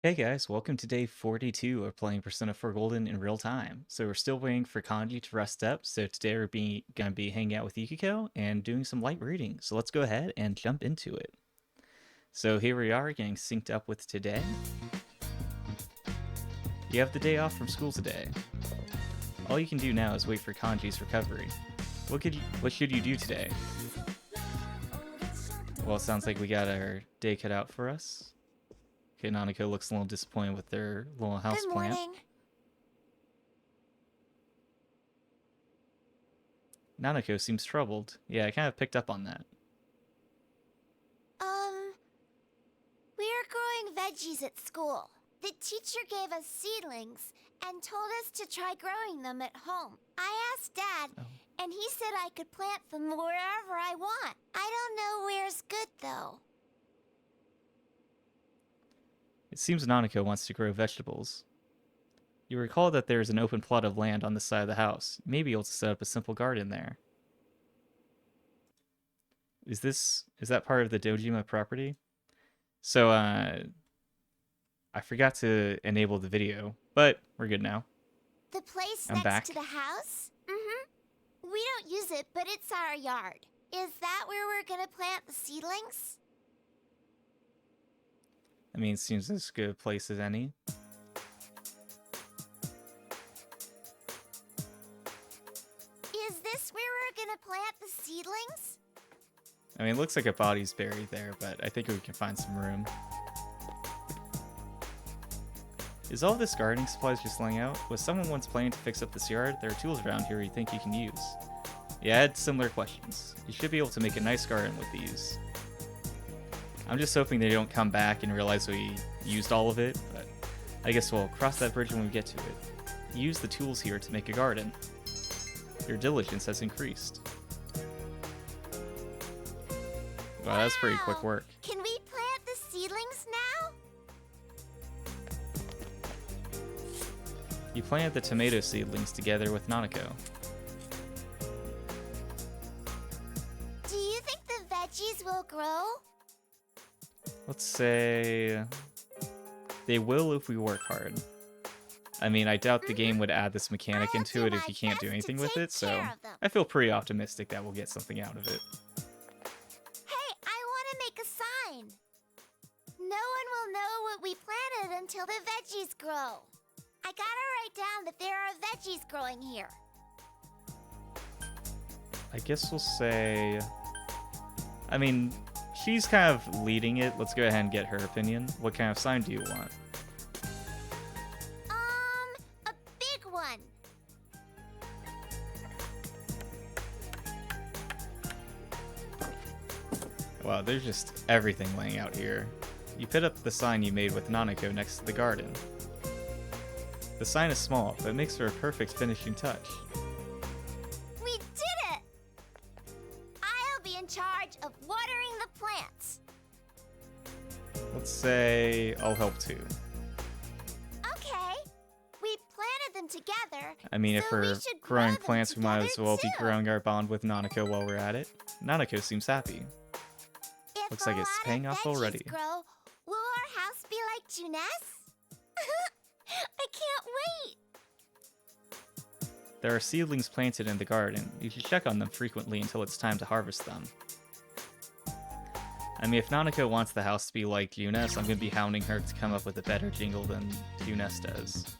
Hey guys, welcome to day 42 of playing Persona 4 Golden in real time. So we're still waiting for Kanji to rest up, so today we're gonna be hanging out with Yukiko and doing some light reading. So let's go ahead and jump into it. So here we are, getting synced up with today. You have the day off from school today. All you can do now is wait for Kanji's recovery. What should you do today? Well, it sounds like we got our day cut out for us. Okay, Nanako looks a little disappointed with their little house Good plant. morning. Nanako seems troubled. Yeah, I kind of picked up on that. Um, we're growing veggies at school. The teacher gave us seedlings and told us to try growing them at home. I asked Dad, Oh. and he said I could plant them wherever I want. I don't know where's good, though. It seems Nanako wants to grow vegetables. You recall that there is an open plot of land on the side of the house. You may be able to set up a simple garden there. Is that part of the Dojima property? So, I forgot to enable the video, but we're good now. The place I'm next back. to the house? Mm-hmm. We don't use it, but it's our yard. Is that where we're gonna plant the seedlings? I mean, it seems as good a place as any. Is this where we're gonna plant the seedlings? I mean, it looks like a body's buried there, but I think we can find some room. Is all this gardening supplies just laying out? Was someone once planning to fix up this yard? There are tools around here you think you can use. Yeah, I had similar questions. You should be able to make a nice garden with these. I'm just hoping they don't come back and realize we used all of it, but I guess we'll cross that bridge when we get to it. Use the tools here to make a garden. Your diligence has increased. Wow, that's pretty quick work. Can we plant the seedlings now? You planted the tomato seedlings together with Nanako. Do you think the veggies will grow? Let's say they will if we work hard. I mean, I doubt the game would add this mechanic I'll into do it if my you can't do best to anything with take it, so care of them. I feel pretty optimistic that we'll get something out of it. Hey, I want to make a sign. No one will know what we planted until the veggies grow. I gotta write down that there are veggies growing here. I guess we'll say... I mean, she's kind of leading it. Let's go ahead and get her opinion. What kind of sign do you want? A big one. Wow, there's just everything laying out here. You put up the sign you made with Nanako next to the garden. The sign is small, but it makes for a perfect finishing touch. We did it! I'll be in charge of watering the plants. Let's say I'll help too. Okay. We planted them together. I mean, if so we we're should grow growing them plants, we might as together well be too. growing our bond with Nanako while we're at it. Nanako seems happy. If Looks like a it's lot of paying off veggies already. Grow, will our house be like Juness? I can't wait. There are seedlings planted in the garden. You should check on them frequently until it's time to harvest them. I mean, if Nanako wants the house to be like Juness, I'm going to be hounding her to come up with a better jingle than Juness does.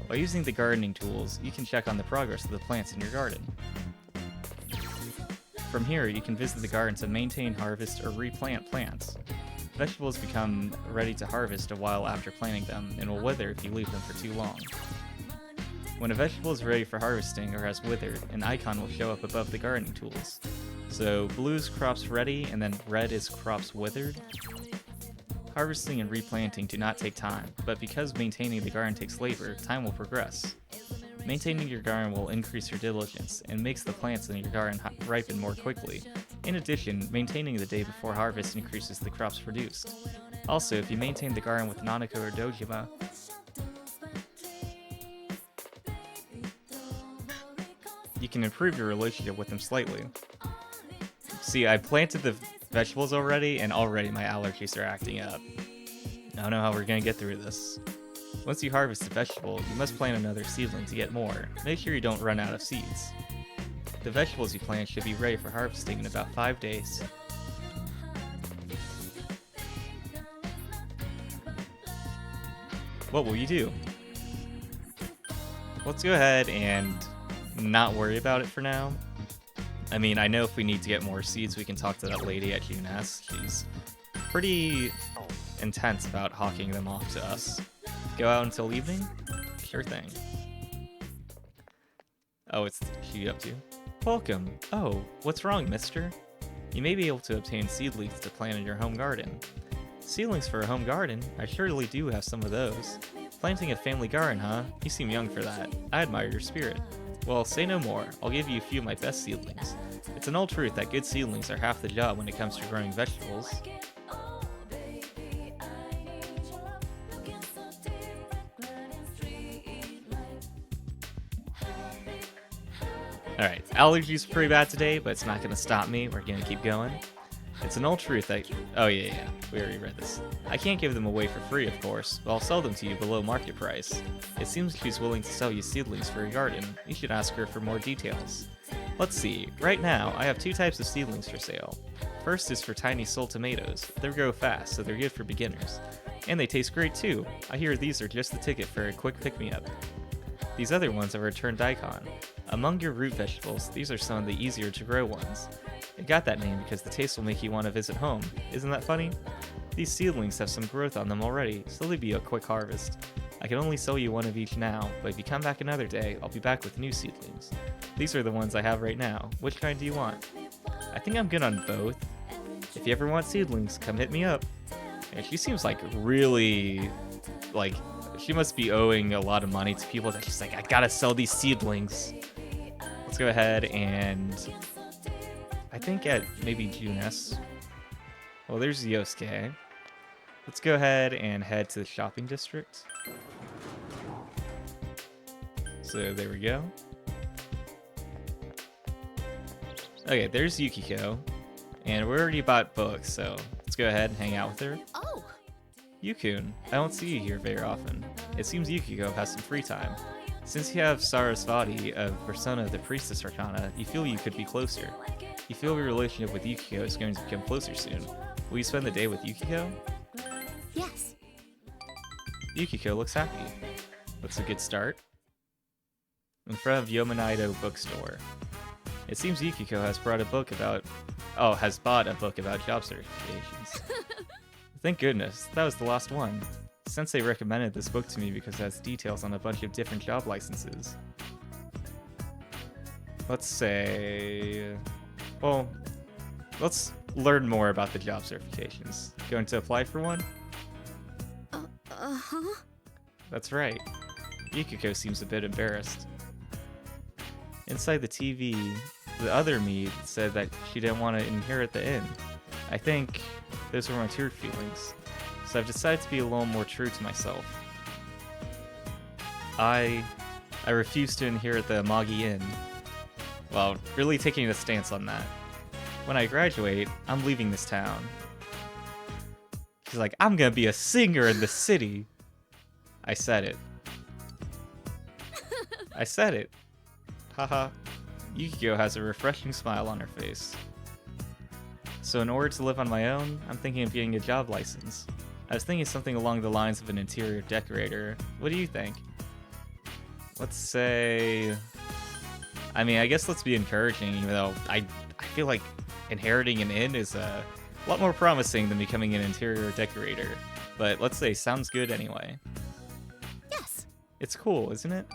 By using the gardening tools, you can check on the progress of the plants in your garden. From here, you can visit the garden to maintain, harvest, or replant plants. Vegetables become ready to harvest a while after planting them and will wither if you leave them for too long. When a vegetable is ready for harvesting or has withered, an icon will show up above the gardening tools. So blue is crops ready and then red is crops withered. Harvesting and replanting do not take time, but because maintaining the garden takes labor, time will progress. Maintaining your garden will increase your diligence and makes the plants in your garden ripen more quickly. In addition, maintaining the day before harvest increases the crops produced. Also, if you maintain the garden with Nanako or Dojima, you can improve your relationship with them slightly. See, I planted the vegetables already, and already my allergies are acting up. I don't know how we're gonna get through this. Once you harvest a vegetable, you must plant another seedling to get more. Make sure you don't run out of seeds. The vegetables you plant should be ready for harvesting in about 5 days. What will you do? Let's go ahead and not worry about it for now. I mean, I know if we need to get more seeds, we can talk to that lady at Junes. She's pretty intense about hawking them off to us. Go out until evening? Sure thing. Oh, it's she up to? Welcome. Oh, what's wrong, mister? You may be able to obtain seedlings to plant in your home garden. Seedlings for a home garden? I surely do have some of those. Planting a family garden, huh? You seem young for that. I admire your spirit. Well, say no more. I'll give you a few of my best seedlings. It's an old truth that good seedlings are half the job when it comes to growing vegetables. Alright, allergies are pretty bad today, but it's not going to stop me. We're going to keep going. It's an old truth that... Oh, yeah. We already read this. I can't give them away for free, of course, but I'll sell them to you below market price. It seems she's willing to sell you seedlings for your garden. You should ask her for more details. Let's see. Right now, I have 2 types of seedlings for sale. First is for tiny soul tomatoes. They grow fast, so they're good for beginners. And they taste great, too. I hear these are just the ticket for a quick pick-me-up. These other ones are a turned icon. Among your root vegetables, these are some of the easier to grow ones. It got that name because the taste will make you want to visit home. Isn't that funny? These seedlings have some growth on them already, so they'll be a quick harvest. I can only sell you one of each now, but if you come back another day, I'll be back with new seedlings. These are the ones I have right now. Which kind do you want? I think I'm good on both. If you ever want seedlings, come hit me up. And she seems like really, like, she must be owing a lot of money to people that she's like, I gotta sell these seedlings. Let's go ahead and I think at maybe Junes. Well, there's Yosuke. Let's go ahead and head to the shopping district. So there we go. Okay, there's Yukiko. And we already bought books, so let's go ahead and hang out with her. Oh, Yukun, I don't see you here very often. It seems Yukiko has some free time. Since you have Sarasvati of Persona the Priestess Arcana, you feel you could be closer. You feel your relationship with Yukiko is going to become closer soon. Will you spend the day with Yukiko? yes. Yukiko looks happy. That's a good start. In front of Yomanaido bookstore. It seems Yukiko has brought a book about... Oh, has bought a book about job certifications. Thank goodness, that was the last one. Sensei recommended this book to me because it has details on a bunch of different job licenses. Let's say... Well, let's learn more about the job certifications. Going to apply for one? Uh-huh. That's right. Yukiko seems a bit embarrassed. Inside the TV, the other me said that she didn't want to inherit the inn. I think those were my true feelings. So I've decided to be a little more true to myself. I refuse to inherit the Amagi Inn. Well, really taking a stance on that. When I graduate, I'm leaving this town. She's like, I'm gonna be a singer in the city. I said it. I said it. Haha. Yukiko has a refreshing smile on her face. So in order to live on my own, I'm thinking of getting a job license. I was thinking something along the lines of an interior decorator. What do you think? Let's say... I mean, I guess let's be encouraging, even though I feel like inheriting an inn is a lot more promising than becoming an interior decorator. But let's say sounds good anyway. Yes. It's cool, isn't it?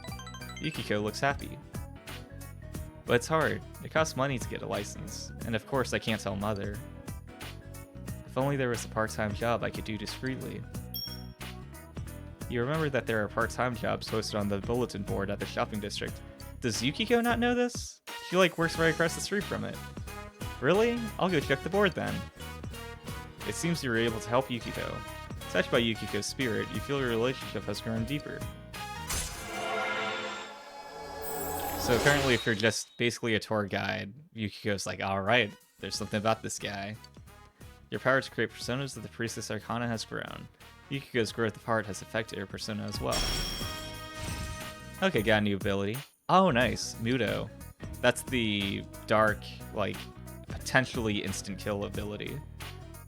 Yukiko looks happy. But it's hard. It costs money to get a license. And of course I can't tell Mother. If only there was a part-time job I could do discreetly. You remember that there are part-time jobs posted on the bulletin board at the shopping district. Does Yukiko not know this? She works right across the street from it. Really? I'll go check the board then. It seems you were able to help Yukiko. Touched by Yukiko's spirit, you feel your relationship has grown deeper. So apparently if you're just basically a tour guide, Yukiko's like, alright, there's something about this guy. Your power to create personas of the Priestess Arcana has grown. Yukiko's growth of heart has affected her persona as well. Okay, got a new ability. Oh, nice. Muto. That's the dark, like, potentially instant kill ability.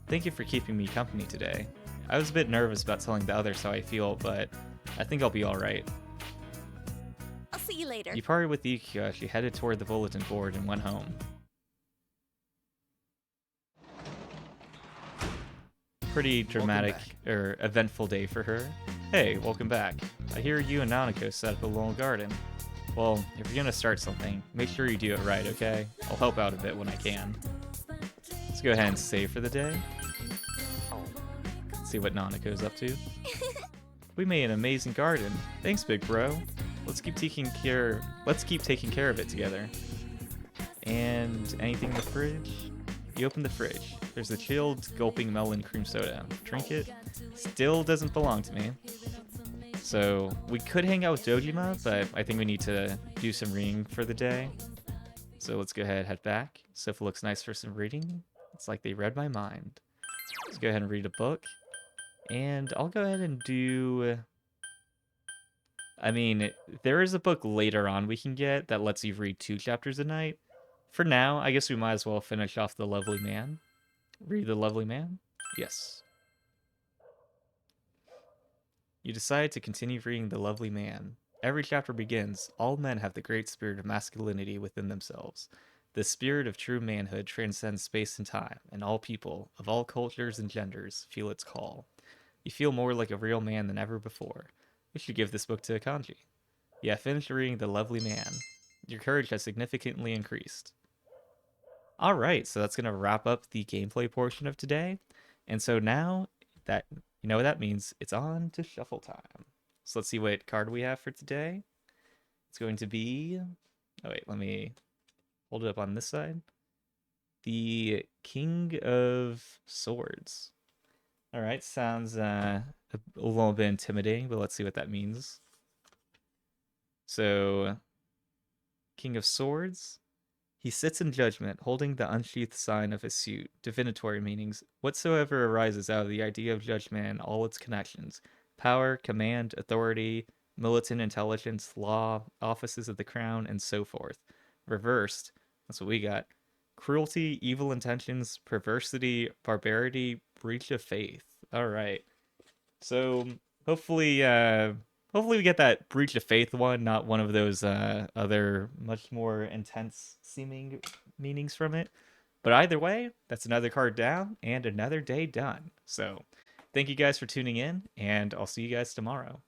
Thank you for keeping me company today. I was a bit nervous about telling the others how I feel, but I think I'll be alright. I'll see you later. You parted with Yukiko as she headed toward the bulletin board and went home. Pretty dramatic or eventful day for her. Hey, welcome back. I hear you and Nanako set up a little garden. Well, if you're gonna start something, make sure you do it right, okay? I'll help out a bit when I can. Let's go ahead and save for the day. Let's see what Nanako's up to. We made an amazing garden. Thanks, big bro. Let's keep taking care of it together. And anything in the fridge? You open the fridge. There's a chilled, gulping melon cream soda. Drink it. Still doesn't belong to me. So we could hang out with Dojima, but I think we need to do some reading for the day. So let's go ahead and head back. Sofa looks nice for some reading. It's like they read my mind. Let's go ahead and read a book. And I'll go ahead and do... I mean, there is a book later on we can get that lets you read 2 chapters a night. For now, I guess we might as well finish off The Lovely Man. Read The Lovely Man? Yes. You decide to continue reading The Lovely Man. Every chapter begins, all men have the great spirit of masculinity within themselves. The spirit of true manhood transcends space and time, and all people, of all cultures and genders, feel its call. You feel more like a real man than ever before. We should give this book to Akanji. Yeah, finished reading The Lovely Man. Your courage has significantly increased. Alright, so that's going to wrap up the gameplay portion of today. And so now that you know what that means, it's on to shuffle time. So let's see what card we have for today. It's going to be... Oh wait, let me hold it up on this side. The King of Swords. Alright, sounds a little bit intimidating, but let's see what that means. So, King of Swords. He sits in judgment, holding the unsheathed sign of his suit. Divinatory meanings. Whatsoever arises out of the idea of judgment and all its connections. Power, command, authority, militant intelligence, law, offices of the crown, and so forth. Reversed. That's what we got. Cruelty, evil intentions, perversity, barbarity, breach of faith. All right. So hopefully we get that breach of faith one, not one of those other much more intense seeming meanings from it. But either way, that's another card down and another day done. So thank you guys for tuning in, and I'll see you guys tomorrow.